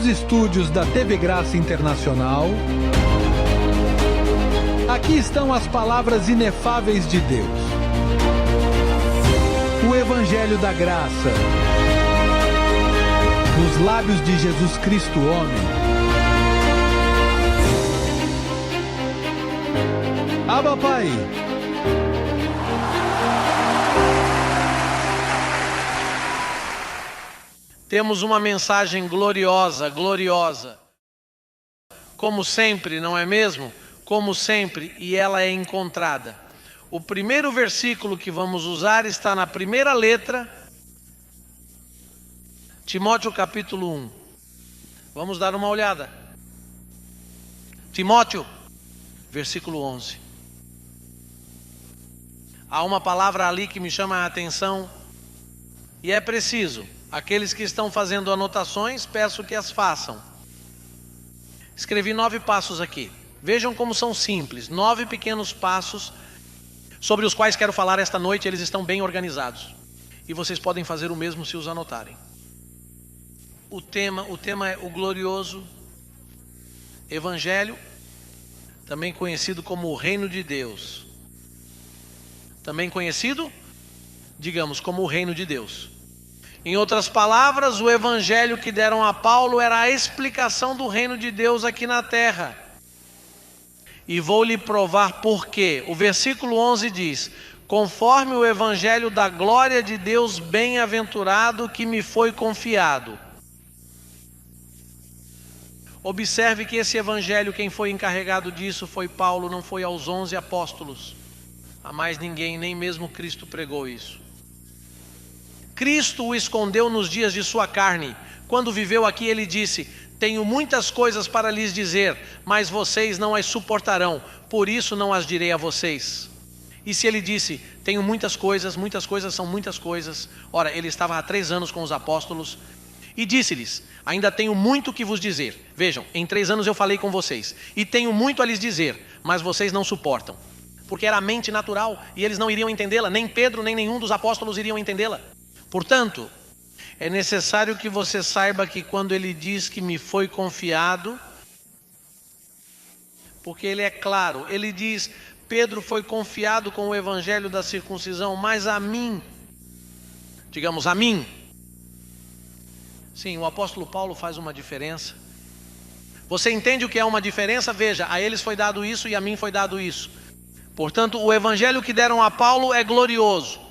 estúdios da TV Graça Internacional, aqui estão as palavras inefáveis de Deus. O Evangelho da Graça, nos lábios de Jesus Cristo, homem. Abba, Pai. Temos uma mensagem gloriosa, gloriosa. Como sempre, não é mesmo? Como sempre, e ela é encontrada. O primeiro versículo que vamos usar está na primeira letra, Timóteo capítulo 1. Vamos dar uma olhada. Timóteo, versículo 11. Há uma palavra ali que me chama a atenção e é preciso. Aqueles que estão fazendo anotações, peço que as façam. Escrevi 9 passos aqui. Vejam como são simples. 9 pequenos passos sobre os quais quero falar esta noite. Eles estão bem organizados. E vocês podem fazer o mesmo se os anotarem. O tema é o glorioso Evangelho, também conhecido como o Reino de Deus. Também conhecido, digamos, como o Reino de Deus. Em outras palavras, o evangelho que deram a Paulo era a explicação do reino de Deus aqui na terra. E vou lhe provar por quê. O versículo 11 diz: conforme o evangelho da glória de Deus bem-aventurado que me foi confiado. Observe que esse evangelho, quem foi encarregado disso foi Paulo, não foi aos 11 apóstolos. A mais ninguém, nem mesmo Cristo pregou isso. Cristo o escondeu nos dias de sua carne. Quando viveu aqui, ele disse: tenho muitas coisas para lhes dizer, mas vocês não as suportarão, por isso não as direi a vocês. E se ele disse, tenho muitas coisas são muitas coisas. Ora, ele estava há 3 anos com os apóstolos e disse-lhes: ainda tenho muito que vos dizer. Vejam, em 3 anos eu falei com vocês e tenho muito a lhes dizer, mas vocês não suportam. Porque era a mente natural e eles não iriam entendê-la, nem Pedro, nem nenhum dos apóstolos iriam entendê-la. Portanto, é necessário que você saiba que quando ele diz que me foi confiado, porque ele é claro, ele diz, Pedro foi confiado com o evangelho da circuncisão, mas a mim, digamos a mim. Sim, o apóstolo Paulo faz uma diferença. Você entende o que é uma diferença? Veja, a eles foi dado isso e a mim foi dado isso. Portanto, o evangelho que deram a Paulo é glorioso.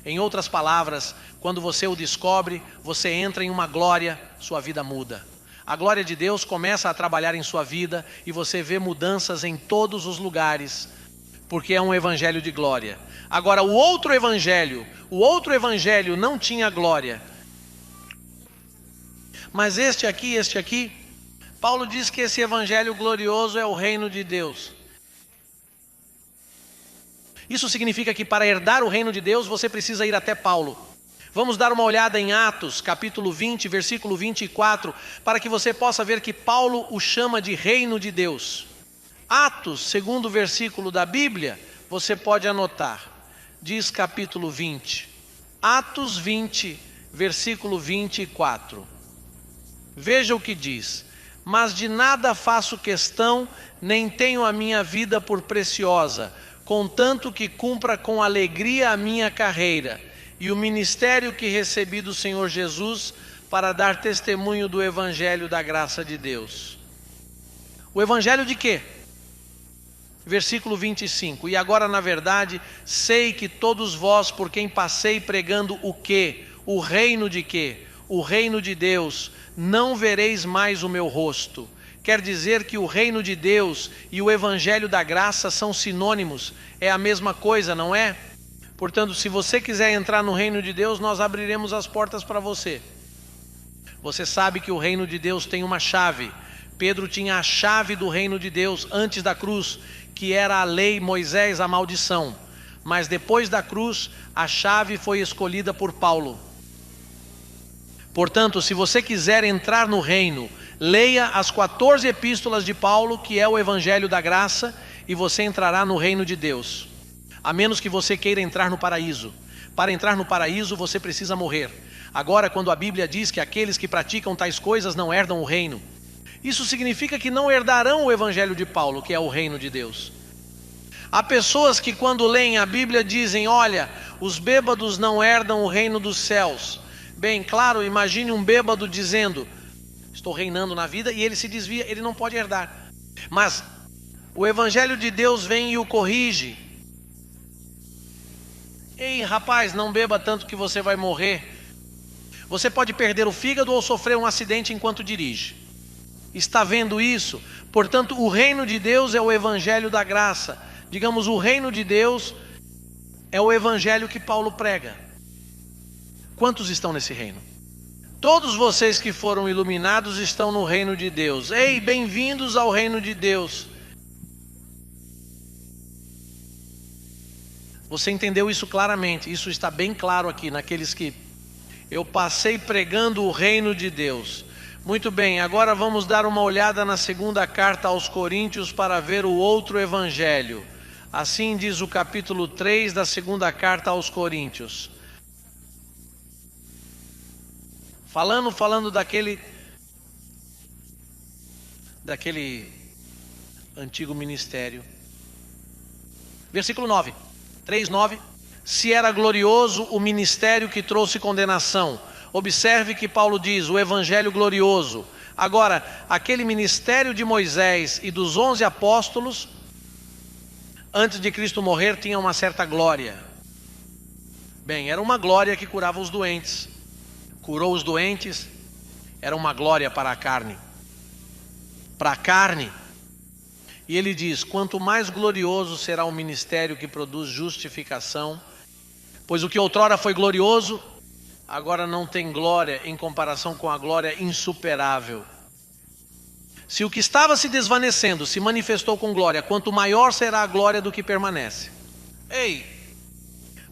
Em outras palavras, quando você o descobre, você entra em uma glória, sua vida muda. A glória de Deus começa a trabalhar em sua vida e você vê mudanças em todos os lugares, porque é um evangelho de glória. Agora, o outro evangelho não tinha glória. Mas este aqui, Paulo diz que esse evangelho glorioso é o reino de Deus. Isso significa que para herdar o reino de Deus, você precisa ir até Paulo. Vamos dar uma olhada em Atos, capítulo 20, versículo 24, para que você possa ver que Paulo o chama de reino de Deus. Atos, segundo versículo da Bíblia, você pode anotar. Diz capítulo 20. Atos 20, versículo 24. Veja o que diz. Mas de nada faço questão, nem tenho a minha vida por preciosa, contanto que cumpra com alegria a minha carreira e o ministério que recebi do Senhor Jesus para dar testemunho do evangelho da graça de Deus. O evangelho de quê? Versículo 25. E agora, na verdade, sei que todos vós, por quem passei pregando o quê? O reino de quê? O reino de Deus, não vereis mais o meu rosto. Quer dizer que o reino de Deus e o evangelho da graça são sinônimos, é a mesma coisa, não é? Portanto, se você quiser entrar no reino de Deus, nós abriremos as portas para você. Você sabe que o reino de Deus tem uma chave. Pedro tinha a chave do reino de Deus antes da cruz, que era a lei, Moisés, a maldição. Mas depois da cruz, a chave foi escolhida por Paulo. Portanto, se você quiser entrar no reino, leia as 14 epístolas de Paulo, que é o evangelho da graça, e você entrará no reino de Deus. A menos que você queira entrar no paraíso. Para entrar no paraíso você precisa morrer. Agora, quando a Bíblia diz que aqueles que praticam tais coisas não herdam o reino, isso significa que não herdarão o evangelho de Paulo, que é o reino de Deus. Há pessoas que quando leem a Bíblia dizem: olha, os bêbados não herdam o reino dos céus. Bem, claro, imagine um bêbado dizendo: estou reinando na vida, e ele se desvia, ele não pode herdar. Mas o evangelho de Deus vem e o corrige. Ei, rapaz, não beba tanto que você vai morrer. Você pode perder o fígado ou sofrer um acidente enquanto dirige. Está vendo isso? Portanto, o reino de Deus é o evangelho da graça. Digamos, o reino de Deus é o evangelho que Paulo prega. Quantos estão nesse reino? Todos vocês que foram iluminados estão no reino de Deus. Ei, bem-vindos ao reino de Deus. Você entendeu isso claramente? Isso está bem claro aqui, naqueles que eu passei pregando o reino de Deus. Muito bem, agora vamos dar uma olhada na segunda carta aos Coríntios para ver o outro evangelho. Assim diz o capítulo 3 da segunda carta aos Coríntios. Falando daquele antigo ministério. Versículo 9. 3:9. Se era glorioso o ministério que trouxe condenação. Observe que Paulo diz, o evangelho glorioso. Agora, aquele ministério de Moisés e dos 11 apóstolos, antes de Cristo morrer, tinha uma certa glória. Bem, era uma glória que curava os doentes. Curou os doentes, era uma glória para a carne. Para a carne. E ele diz, quanto mais glorioso será o ministério que produz justificação, pois o que outrora foi glorioso, agora não tem glória em comparação com a glória insuperável. Se o que estava se desvanecendo se manifestou com glória, quanto maior será a glória do que permanece. Ei!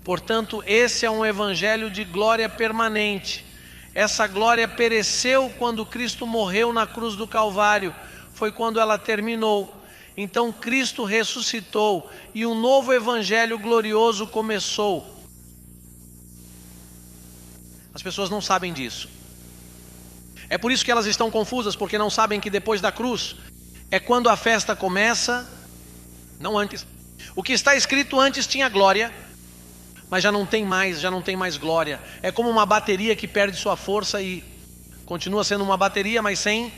Portanto, esse é um evangelho de glória permanente. Essa glória pereceu quando Cristo morreu na cruz do Calvário. Foi quando ela terminou. Então Cristo ressuscitou e um novo evangelho glorioso começou. As pessoas não sabem disso. É por isso que elas estão confusas, porque não sabem que depois da cruz é quando a festa começa, não antes. O que está escrito antes tinha glória, mas já não tem mais glória. É como uma bateria que perde sua força e continua sendo uma bateria, mas sem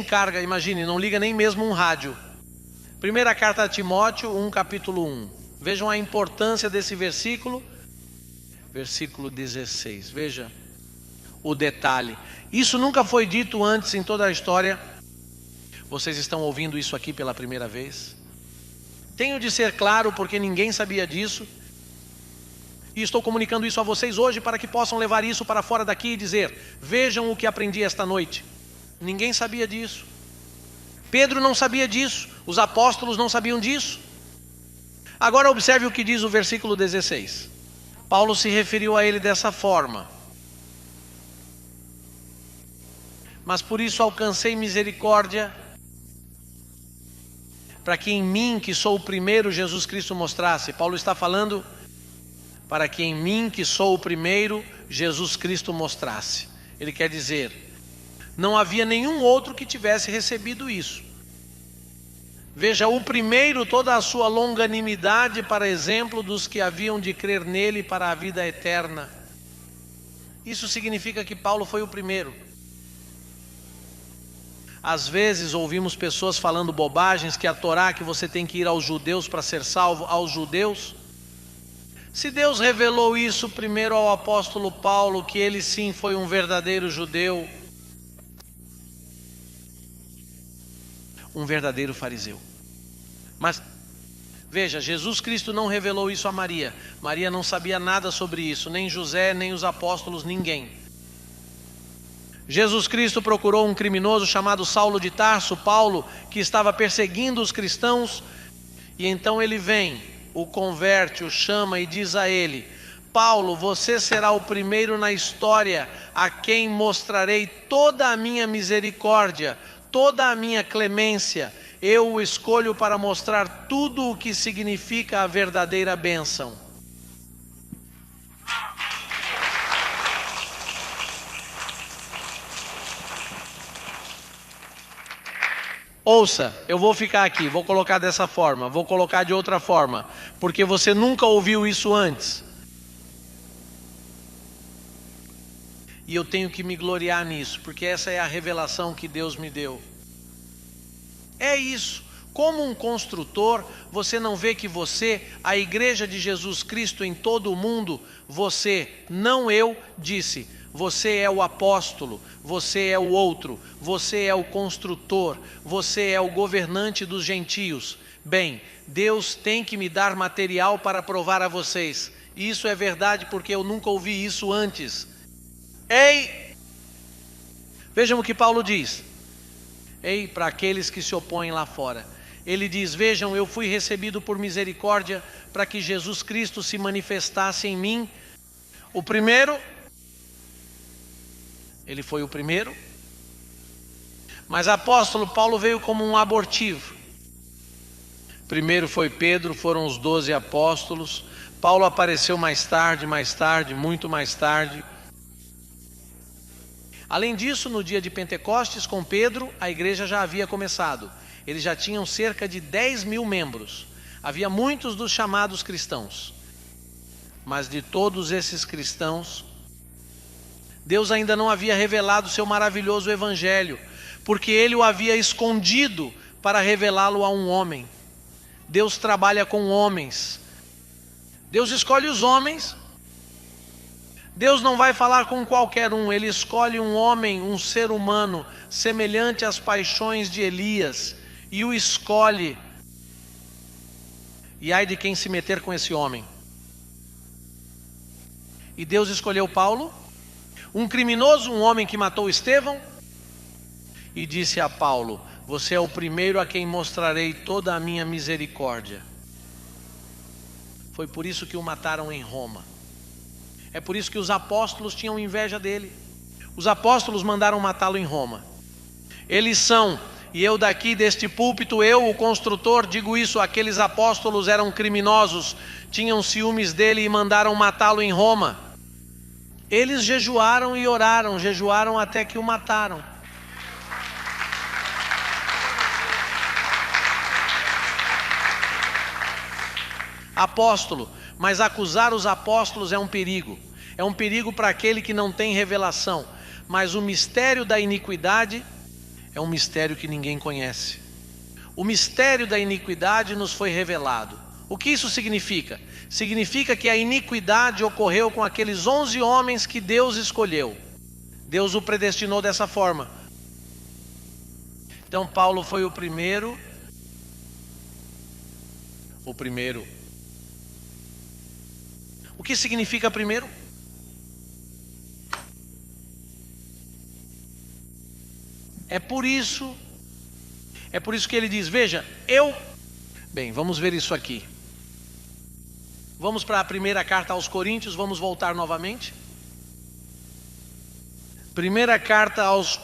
carga. Imagine, não liga nem mesmo um rádio. Primeira carta a Timóteo 1, capítulo 1. Vejam a importância desse versículo. Versículo 16, veja o detalhe. Isso nunca foi dito antes em toda a história. Vocês estão ouvindo isso aqui pela primeira vez. Tenho de ser claro porque ninguém sabia disso. E estou comunicando isso a vocês hoje para que possam levar isso para fora daqui e dizer, vejam o que aprendi esta noite. Ninguém sabia disso. Pedro não sabia disso. Os apóstolos não sabiam disso. Agora observe o que diz o versículo 16. Paulo se referiu a ele dessa forma. Mas por isso alcancei misericórdia, para que em mim, que sou o primeiro, Jesus Cristo mostrasse. Paulo está falando para que em mim, que sou o primeiro, Jesus Cristo mostrasse. Ele quer dizer, não havia nenhum outro que tivesse recebido isso. Veja, o primeiro, toda a sua longanimidade, para exemplo dos que haviam de crer nele para a vida eterna. Isso significa que Paulo foi o primeiro. Às vezes ouvimos pessoas falando bobagens, que a Torá, que você tem que ir aos judeus para ser salvo, aos judeus. Se Deus revelou isso primeiro ao apóstolo Paulo, que ele sim foi um verdadeiro judeu, um verdadeiro fariseu. Mas veja, Jesus Cristo não revelou isso a Maria. Maria não sabia nada sobre isso, nem José, nem os apóstolos, ninguém. Jesus Cristo procurou um criminoso chamado Saulo de Tarso, Paulo, que estava perseguindo os cristãos, e então ele vem, o converte, o chama e diz a ele, Paulo, você será o primeiro na história a quem mostrarei toda a minha misericórdia, toda a minha clemência. Eu o escolho para mostrar tudo o que significa a verdadeira bênção. Ouça, eu vou ficar aqui, vou colocar dessa forma, vou colocar de outra forma, porque você nunca ouviu isso antes. E eu tenho que me gloriar nisso, porque essa é a revelação que Deus me deu. É isso. Como um construtor, você não vê que você, a igreja de Jesus Cristo em todo o mundo, você, não eu, disse, você é o apóstolo, você é o outro, você é o construtor, você é o governante dos gentios. Bem, Deus tem que me dar material para provar a vocês. E isso é verdade porque eu nunca ouvi isso antes. Ei! Vejam o que Paulo diz. Ei, para aqueles que se opõem lá fora. Ele diz, vejam, eu fui recebido por misericórdia para que Jesus Cristo se manifestasse em mim. O primeiro, ele foi o primeiro. Mas apóstolo Paulo veio como um abortivo. Primeiro foi Pedro, foram os 12 apóstolos. Paulo apareceu mais tarde, muito mais tarde. Além disso, no dia de Pentecostes, com Pedro, a igreja já havia começado. Eles já tinham cerca de 10.000 membros. Havia muitos dos chamados cristãos. Mas de todos esses cristãos, Deus ainda não havia revelado o seu maravilhoso evangelho, porque ele o havia escondido para revelá-lo a um homem. Deus trabalha com homens. Deus escolhe os homens. Deus não vai falar com qualquer um, ele escolhe um homem, um ser humano, semelhante às paixões de Elias, e o escolhe. E ai de quem se meter com esse homem. E Deus escolheu Paulo, um criminoso, um homem que matou Estevão, e disse a Paulo, você é o primeiro a quem mostrarei toda a minha misericórdia. Foi por isso que o mataram em Roma. É por isso que os apóstolos tinham inveja dele. Os apóstolos mandaram matá-lo em Roma. Eles são, e eu daqui deste púlpito, eu, o construtor, digo isso, aqueles apóstolos eram criminosos, tinham ciúmes dele e mandaram matá-lo em Roma. Eles jejuaram e oraram, jejuaram até que o mataram. Apóstolo, mas acusar os apóstolos é um perigo. É um perigo para aquele que não tem revelação. Mas o mistério da iniquidade é um mistério que ninguém conhece. O mistério da iniquidade nos foi revelado. O que isso significa? Significa que a iniquidade ocorreu com aqueles 11 homens que Deus escolheu. Deus o predestinou dessa forma. Então Paulo foi o primeiro. O que significa primeiro? É por isso que ele diz, veja, Bem, vamos ver isso aqui. Vamos para a primeira carta aos Coríntios, vamos voltar novamente. Primeira carta aos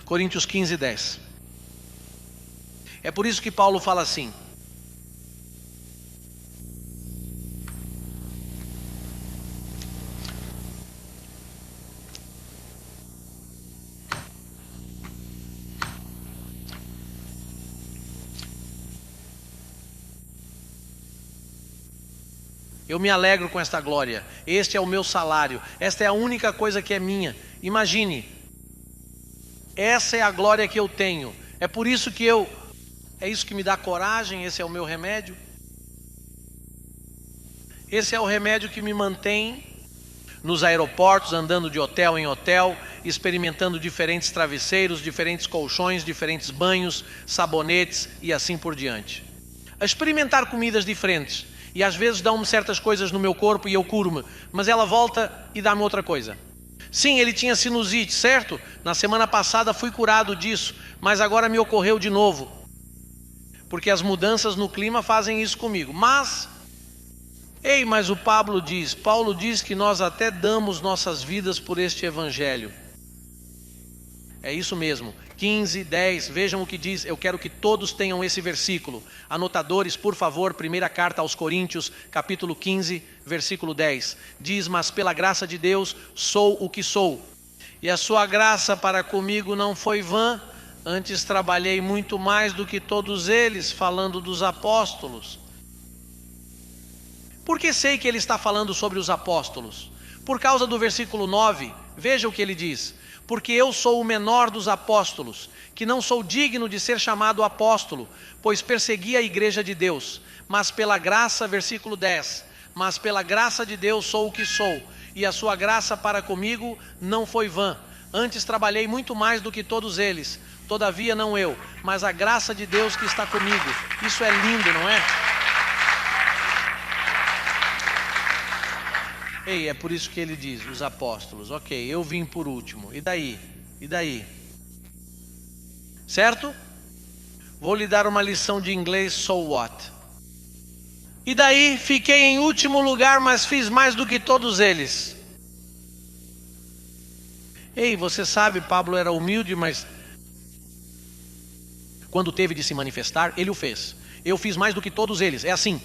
Coríntios 15:10. É por isso que Paulo fala assim. Eu me alegro com esta glória. Este é o meu salário. Esta é a única coisa que é minha. Imagine. Essa é a glória que eu tenho. É por isso que é isso que me dá coragem, esse é o meu remédio. Esse é o remédio que me mantém nos aeroportos, andando de hotel em hotel, experimentando diferentes travesseiros, diferentes colchões, diferentes banhos, sabonetes e assim por diante. A experimentar comidas diferentes. E às vezes dão-me certas coisas no meu corpo e eu curo-me, mas ela volta e dá-me outra coisa. Sim, ele tinha sinusite, certo? Na semana passada fui curado disso, mas agora me ocorreu de novo. Porque as mudanças no clima fazem isso comigo. Mas o Paulo diz que nós até damos nossas vidas por este evangelho. É isso mesmo, 15, 10, vejam o que diz. Eu quero que todos tenham esse versículo. Anotadores, por favor, primeira carta aos Coríntios, capítulo 15, versículo 10. Diz, mas pela graça de Deus sou o que sou. E a sua graça para comigo não foi vã, antes trabalhei muito mais do que todos eles, falando dos apóstolos. Por que sei que ele está falando sobre os apóstolos? Por causa do versículo 9, veja o que ele diz. Porque eu sou o menor dos apóstolos, que não sou digno de ser chamado apóstolo, pois persegui a igreja de Deus. Mas pela graça, versículo 10, mas pela graça de Deus sou o que sou, e a sua graça para comigo não foi vã. Antes trabalhei muito mais do que todos eles, todavia não eu, mas a graça de Deus que está comigo. Isso é lindo, não é? Ei, é por isso que ele diz, os apóstolos, ok, eu vim por último, e daí? E daí? Certo? Vou lhe dar uma lição de inglês, so what? E daí, fiquei em último lugar, mas fiz mais do que todos eles. Ei, você sabe, Pablo era humilde, mas quando teve de se manifestar, ele o fez. Eu fiz mais do que todos eles, é assim.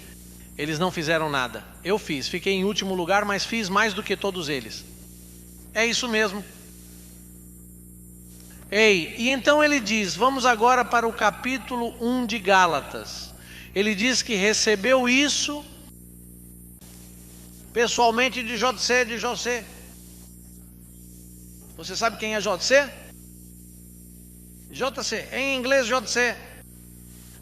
Eles não fizeram nada. Eu fiz, fiquei em último lugar, mas fiz mais do que todos eles. É isso mesmo. Ei, e então ele diz, vamos agora para o capítulo 1 de Gálatas. Ele diz que recebeu isso pessoalmente de José. Você sabe quem é José? JC, em inglês José.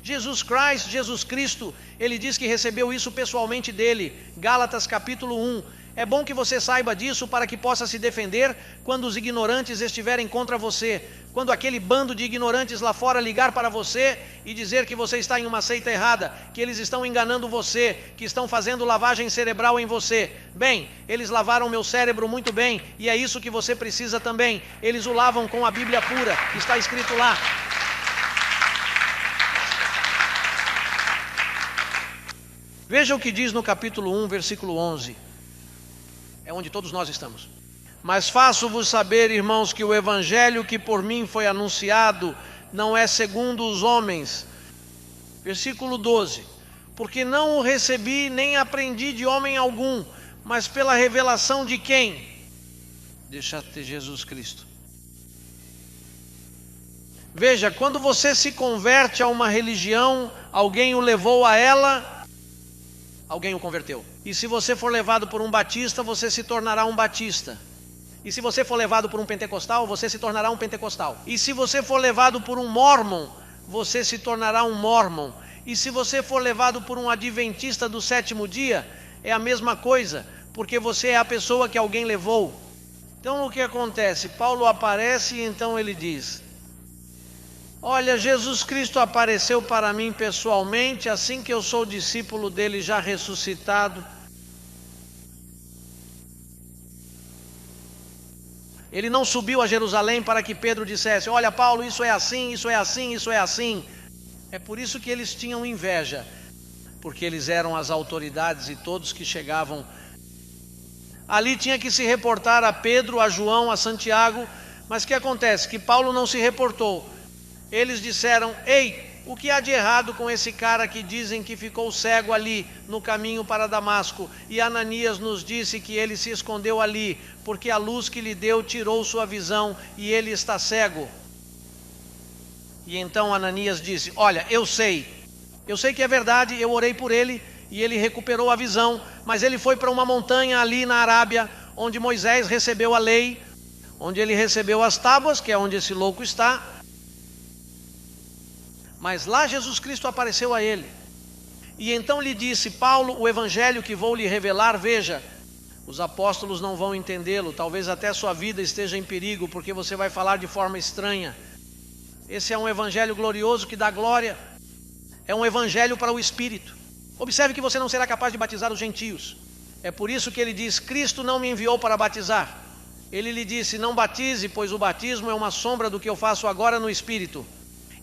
Jesus Cristo, ele diz que recebeu isso pessoalmente dele. Gálatas capítulo 1. É bom que você saiba disso para que possa se defender quando os ignorantes estiverem contra você. Quando aquele bando de ignorantes lá fora ligar para você e dizer que você está em uma seita errada, que eles estão enganando você, que estão fazendo lavagem cerebral em você. Bem, eles lavaram meu cérebro muito bem, e é isso que você precisa também. Eles o lavam com a Bíblia pura, que está escrito lá. Veja o que diz no capítulo 1, versículo 11. É onde todos nós estamos. Mas faço-vos saber, irmãos, que o evangelho que por mim foi anunciado não é segundo os homens. Versículo 12. Porque não o recebi nem aprendi de homem algum, mas pela revelação de quem? De Jesus Cristo. Veja, quando você se converte a uma religião, alguém o levou a ela, alguém o converteu. E se você for levado por um batista, você se tornará um batista. E se você for levado por um pentecostal, você se tornará um pentecostal. E se você for levado por um mormon, você se tornará um mormon. E se você for levado por um adventista do sétimo dia, é a mesma coisa, porque você é a pessoa que alguém levou. Então o que acontece? Paulo aparece e então ele diz: olha, Jesus Cristo apareceu para mim pessoalmente, assim que eu sou discípulo dele já ressuscitado. Ele não subiu a Jerusalém para que Pedro dissesse: olha, Paulo, isso é assim, isso é assim, isso é assim. É por isso que eles tinham inveja, porque eles eram as autoridades e todos que chegavam ali tinha que se reportar a Pedro, a João, a Santiago. Mas o que acontece? Que Paulo não se reportou. Eles disseram: ei, o que há de errado com esse cara que dizem que ficou cego ali no caminho para Damasco? E Ananias nos disse que ele se escondeu ali, porque a luz que lhe deu tirou sua visão e ele está cego. E então Ananias disse: olha, eu sei que é verdade, eu orei por ele e ele recuperou a visão, mas ele foi para uma montanha ali na Arábia, onde Moisés recebeu a lei, onde ele recebeu as tábuas, que é onde esse louco está. Mas lá Jesus Cristo apareceu a ele. E então lhe disse: Paulo, o evangelho que vou lhe revelar, veja, os apóstolos não vão entendê-lo, talvez até sua vida esteja em perigo, porque você vai falar de forma estranha. Esse é um evangelho glorioso que dá glória, é um evangelho para o Espírito. Observe que você não será capaz de batizar os gentios. É por isso que ele diz: Cristo não me enviou para batizar. Ele lhe disse: não batize, pois o batismo é uma sombra do que eu faço agora no Espírito.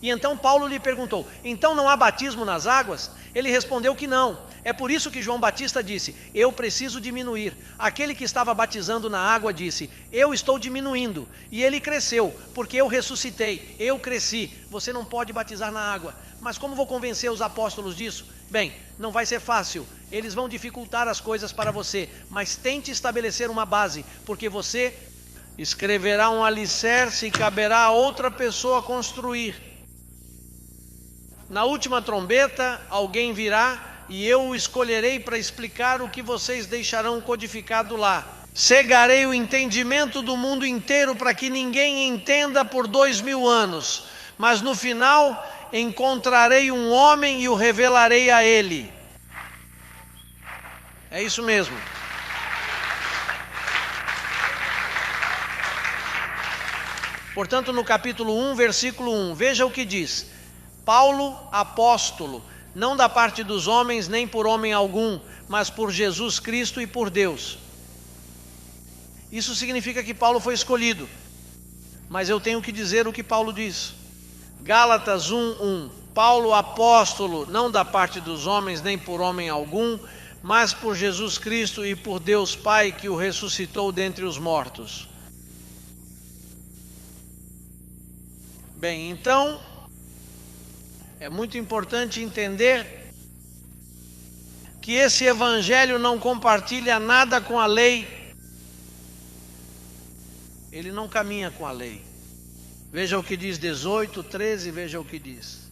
E então Paulo lhe perguntou: então não há batismo nas águas? Ele respondeu que não. É por isso que João Batista disse: eu preciso diminuir. Aquele que estava batizando na água disse: eu estou diminuindo. E ele cresceu, porque eu ressuscitei, eu cresci. Você não pode batizar na água. Mas como vou convencer os apóstolos disso? Bem, não vai ser fácil. Eles vão dificultar as coisas para você. Mas tente estabelecer uma base, porque você escreverá um alicerce e caberá a outra pessoa construir. Na última trombeta, alguém virá e eu o escolherei para explicar o que vocês deixarão codificado lá. Cegarei o entendimento do mundo inteiro para que ninguém entenda por 2000 anos. Mas no final encontrarei um homem e o revelarei a ele. É isso mesmo. Portanto, no capítulo 1, versículo 1, veja o que diz: Paulo, apóstolo, não da parte dos homens, nem por homem algum, mas por Jesus Cristo e por Deus. Isso significa que Paulo foi escolhido. Mas eu tenho que dizer o que Paulo diz. Gálatas 1:1, Paulo, apóstolo, não da parte dos homens, nem por homem algum, mas por Jesus Cristo e por Deus Pai, que o ressuscitou dentre os mortos. Bem, então, é muito importante entender que esse evangelho não compartilha nada com a lei. Ele não caminha com a lei. Veja o que diz 18, 13, veja o que diz.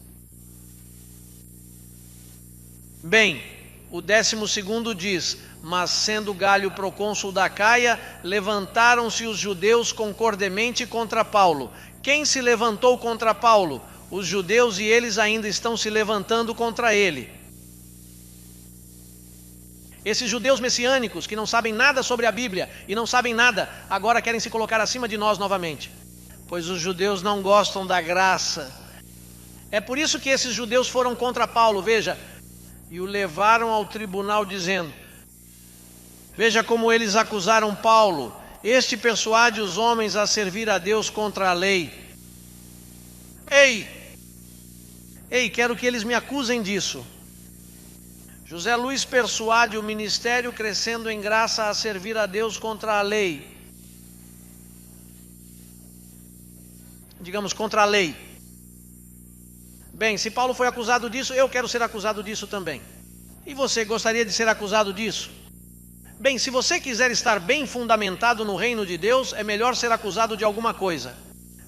Bem, o 12º diz: mas sendo Galho procônsul da Caia, levantaram-se os judeus concordemente contra Paulo. Quem se levantou contra Paulo? Os judeus, e eles ainda estão se levantando contra ele. Esses judeus messiânicos que não sabem nada sobre a Bíblia e não sabem nada, agora querem se colocar acima de nós novamente. Pois os judeus não gostam da graça. É por isso que esses judeus foram contra Paulo, veja, e o levaram ao tribunal dizendo: veja como eles acusaram Paulo: este persuade os homens a servir a Deus contra a lei. Ei, quero que eles me acusem disso. José Luiz persuade o ministério crescendo em graça a servir a Deus contra a lei. Digamos, contra a lei. Bem, se Paulo foi acusado disso, eu quero ser acusado disso também. E você gostaria de ser acusado disso? Bem, se você quiser estar bem fundamentado no reino de Deus, é melhor ser acusado de alguma coisa.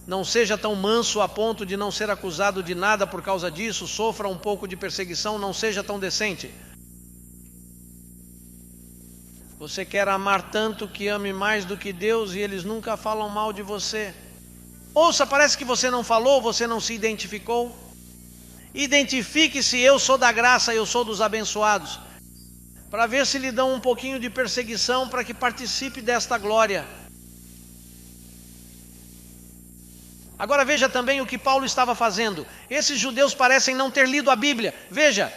Não seja tão manso a ponto de não ser acusado de nada por causa disso, sofra um pouco de perseguição, não seja tão decente. Você quer amar tanto que ame mais do que Deus e eles nunca falam mal de você. Ouça, parece que você não falou, você não se identificou. Identifique-se: eu sou da graça, eu sou dos abençoados. Para ver se lhe dão um pouquinho de perseguição para que participe desta glória. Agora veja também o que Paulo estava fazendo. Esses judeus parecem não ter lido a Bíblia. Veja,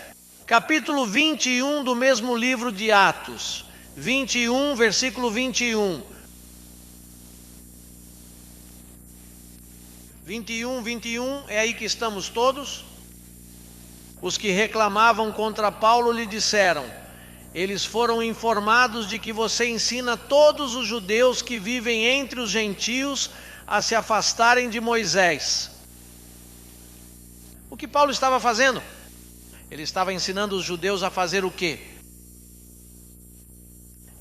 capítulo 21 do mesmo livro de Atos. 21, versículo 21. 21, é aí que estamos todos. Os que reclamavam contra Paulo lhe disseram: eles foram informados de que você ensina todos os judeus que vivem entre os gentios a se afastarem de Moisés. O que Paulo estava fazendo? Ele estava ensinando os judeus a fazer o quê?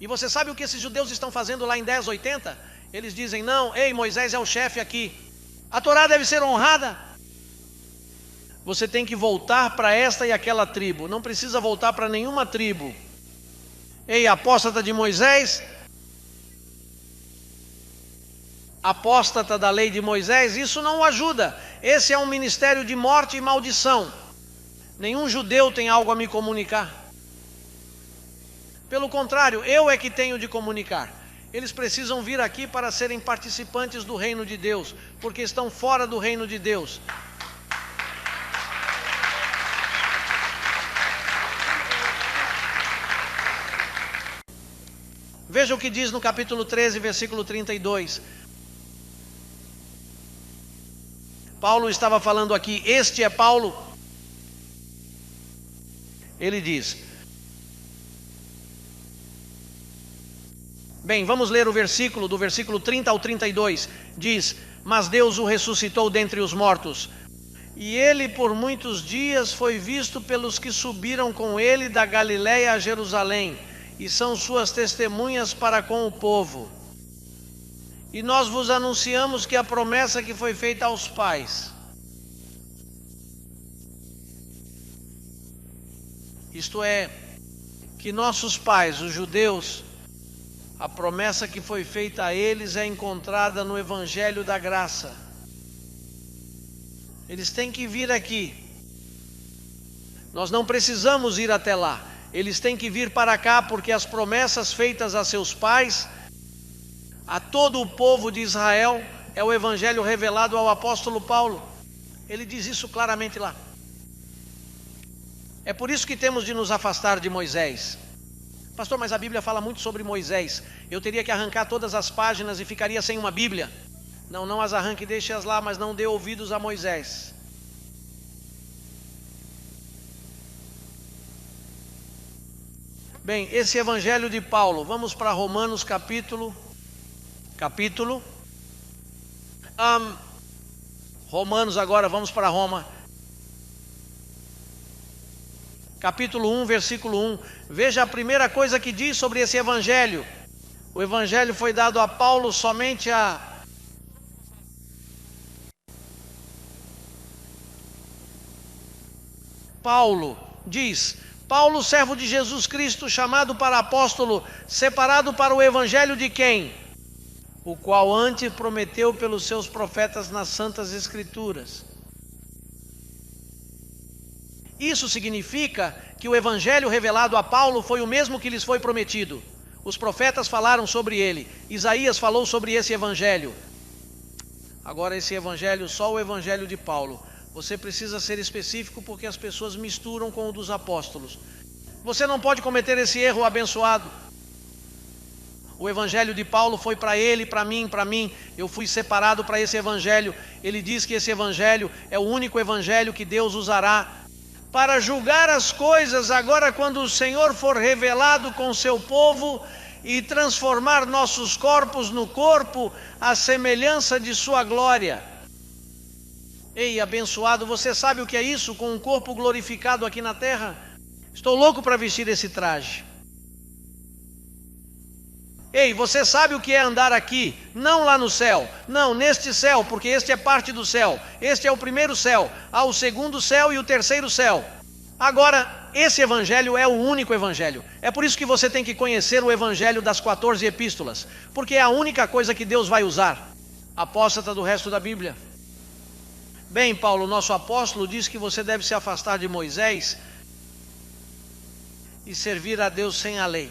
E você sabe o que esses judeus estão fazendo lá em 10:80? Eles dizem: não, ei, Moisés é o chefe aqui. A Torá deve ser honrada. Você tem que voltar para esta e aquela tribo. Não precisa voltar para nenhuma tribo. Ei, apóstata de Moisés, apóstata da lei de Moisés, isso não o ajuda. Esse é um ministério de morte e maldição. Nenhum judeu tem algo a me comunicar. Pelo contrário, eu é que tenho de comunicar. Eles precisam vir aqui para serem participantes do reino de Deus, porque estão fora do reino de Deus. Veja o que diz no capítulo 13, versículo 32. Paulo estava falando aqui, este é Paulo. Ele diz. Bem, vamos ler o versículo, do versículo 30 ao 32. Diz: mas Deus o ressuscitou dentre os mortos, e ele por muitos dias foi visto pelos que subiram com ele da Galiléia a Jerusalém, e são suas testemunhas para com o povo. E nós vos anunciamos que a promessa que foi feita aos pais, isto é, que nossos pais, os judeus, a promessa que foi feita a eles é encontrada no Evangelho da Graça. Eles têm que vir aqui. Nós não precisamos ir até lá. Eles têm que vir para cá, porque as promessas feitas a seus pais, a todo o povo de Israel, é o Evangelho revelado ao apóstolo Paulo. Ele diz isso claramente lá. É por isso que temos de nos afastar de Moisés. Pastor, mas a Bíblia fala muito sobre Moisés. Eu teria que arrancar todas as páginas e ficaria sem uma Bíblia. Não, não as arranque, deixe-as lá, mas não dê ouvidos a Moisés. Bem, esse Evangelho de Paulo, vamos para Romanos capítulo. Romanos agora, vamos para Roma. Capítulo 1, versículo 1. Veja a primeira coisa que diz sobre esse Evangelho. O Evangelho foi dado a Paulo somente a... Paulo diz: Paulo, servo de Jesus Cristo, chamado para apóstolo, separado para o Evangelho de quem? O qual antes prometeu pelos seus profetas nas santas Escrituras. Isso significa que o Evangelho revelado a Paulo foi o mesmo que lhes foi prometido. Os profetas falaram sobre ele. Isaías falou sobre esse Evangelho. Agora esse Evangelho, só o Evangelho de Paulo. Você precisa ser específico, porque as pessoas misturam com o dos apóstolos. Você não pode cometer esse erro, abençoado. O Evangelho de Paulo foi para ele, para mim. Eu fui separado para esse Evangelho. Ele diz que esse Evangelho é o único Evangelho que Deus usará para julgar as coisas agora, quando o Senhor for revelado com seu povo e transformar nossos corpos no corpo à semelhança de sua glória. Ei, abençoado, você sabe o que é isso, com um corpo glorificado aqui na terra? Estou louco para vestir esse traje. Ei, você sabe o que é andar aqui? Não lá no céu, não, neste céu, porque este é parte do céu. Este é o primeiro céu, há o segundo céu e o terceiro céu. Agora, esse Evangelho é o único Evangelho. É por isso que você tem que conhecer o Evangelho das 14 epístolas, porque é a única coisa que Deus vai usar. Apóstata do resto da Bíblia. Bem, Paulo, nosso apóstolo, diz que você deve se afastar de Moisés e servir a Deus sem a lei.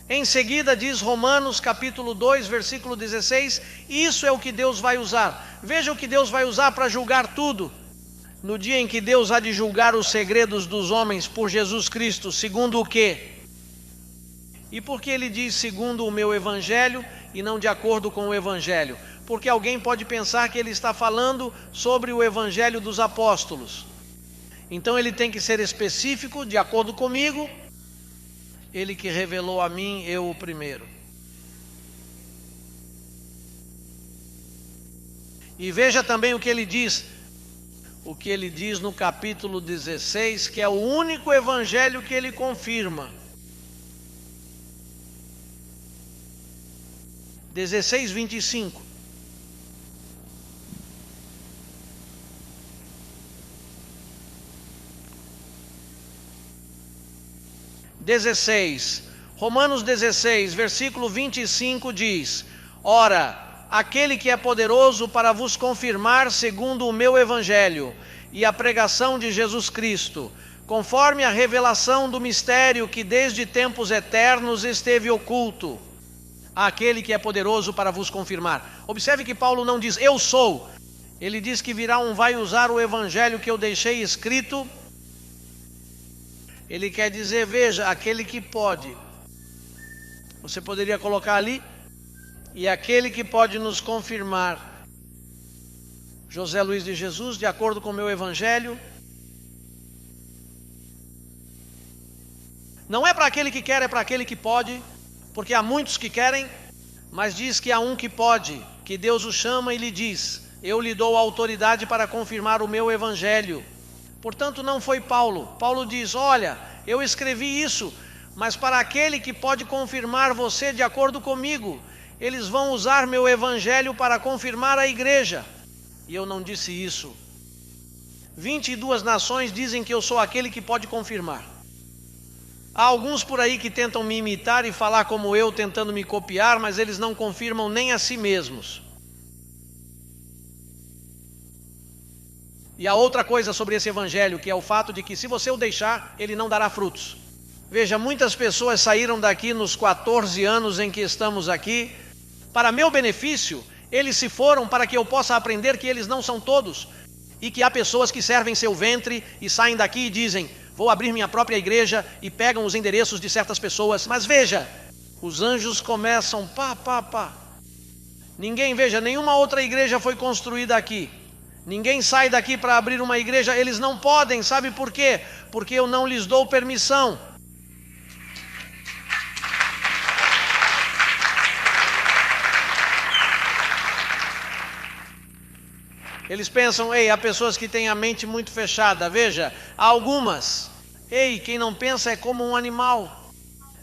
Em seguida diz Romanos capítulo 2, versículo 16, isso é o que Deus vai usar. Veja o que Deus vai usar para julgar tudo. No dia em que Deus há de julgar os segredos dos homens por Jesus Cristo, segundo o quê? E por que ele diz segundo o meu evangelho e não de acordo com o evangelho? Porque alguém pode pensar que ele está falando sobre o evangelho dos apóstolos. Então ele tem que ser específico, de acordo comigo. Ele que revelou a mim, eu o primeiro. E veja também o que ele diz. O que ele diz no capítulo 16, que é o único evangelho que ele confirma. 16, 25. Romanos 16, versículo 25 diz: ora, aquele que é poderoso para vos confirmar segundo o meu evangelho e a pregação de Jesus Cristo, conforme a revelação do mistério que desde tempos eternos esteve oculto, aquele que é poderoso para vos confirmar. Observe que Paulo não diz eu sou, ele diz que virá um vai usar o evangelho que eu deixei escrito. Ele quer dizer, veja, aquele que pode. Você poderia colocar ali, e aquele que pode nos confirmar José Luiz de Jesus, de acordo com o meu evangelho. Não é para aquele que quer, é para aquele que pode, porque há muitos que querem, mas diz que há um que pode, que Deus o chama e lhe diz: eu lhe dou autoridade para confirmar o meu evangelho. Portanto, não foi Paulo. Paulo diz: olha, eu escrevi isso, mas para aquele que pode confirmar você de acordo comigo, eles vão usar meu evangelho para confirmar a igreja. E eu não disse isso. 22 nações dizem que eu sou aquele que pode confirmar. Há alguns por aí que tentam me imitar e falar como eu, tentando me copiar, mas eles não confirmam nem a si mesmos. E há outra coisa sobre esse evangelho, que é o fato de que se você o deixar, ele não dará frutos. Veja, muitas pessoas saíram daqui nos 14 anos em que estamos aqui. Para meu benefício, eles se foram para que eu possa aprender que eles não são todos. E que há pessoas que servem seu ventre e saem daqui e dizem: vou abrir minha própria igreja, e pegam os endereços de certas pessoas. Mas veja, os anjos começam pá. Ninguém, veja, nenhuma outra igreja foi construída aqui. Ninguém sai daqui para abrir uma igreja. Eles não podem, sabe por quê? Porque eu não lhes dou permissão. Eles pensam: ei, há pessoas que têm a mente muito fechada. Veja, há algumas. Ei, quem não pensa é como um animal.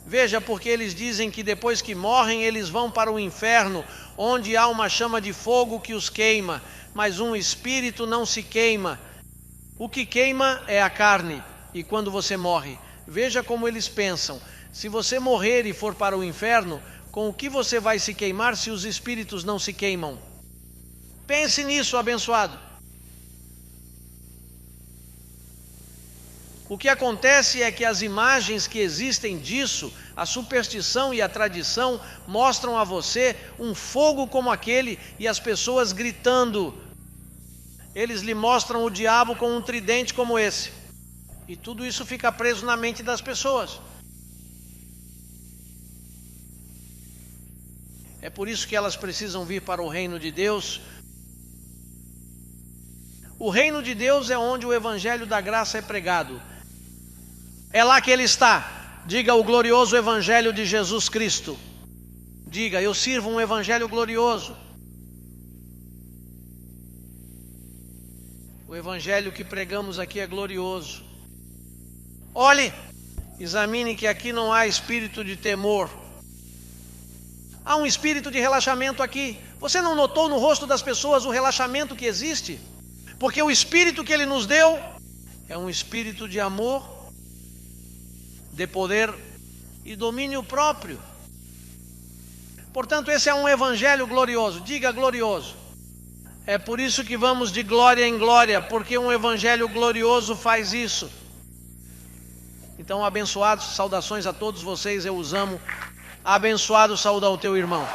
Veja, porque eles dizem que depois que morrem, eles vão para o inferno, onde há uma chama de fogo que os queima, mas um espírito não se queima. O que queima é a carne, e quando você morre, veja como eles pensam: se você morrer e for para o inferno, com o que você vai se queimar se os espíritos não se queimam? Pense nisso, abençoado. O que acontece é que as imagens que existem disso, a superstição e a tradição, mostram a você um fogo como aquele e as pessoas gritando. Eles lhe mostram o diabo com um tridente como esse. E tudo isso fica preso na mente das pessoas. É por isso que elas precisam vir para o reino de Deus. O reino de Deus é onde o evangelho da graça é pregado. É lá que ele está. Diga: o glorioso evangelho de Jesus Cristo. Diga: eu sirvo um evangelho glorioso. O evangelho que pregamos aqui é glorioso. Olhe, examine que aqui não há espírito de temor. Há um espírito de relaxamento aqui. Você não notou no rosto das pessoas o relaxamento que existe? Porque o espírito que ele nos deu é um espírito de amor, de poder e domínio próprio. Portanto, esse é um evangelho glorioso. Diga: glorioso. É por isso que vamos de glória em glória, porque um evangelho glorioso faz isso. Então, abençoados, saudações a todos vocês, eu os amo. Abençoado, saúda ao teu irmão.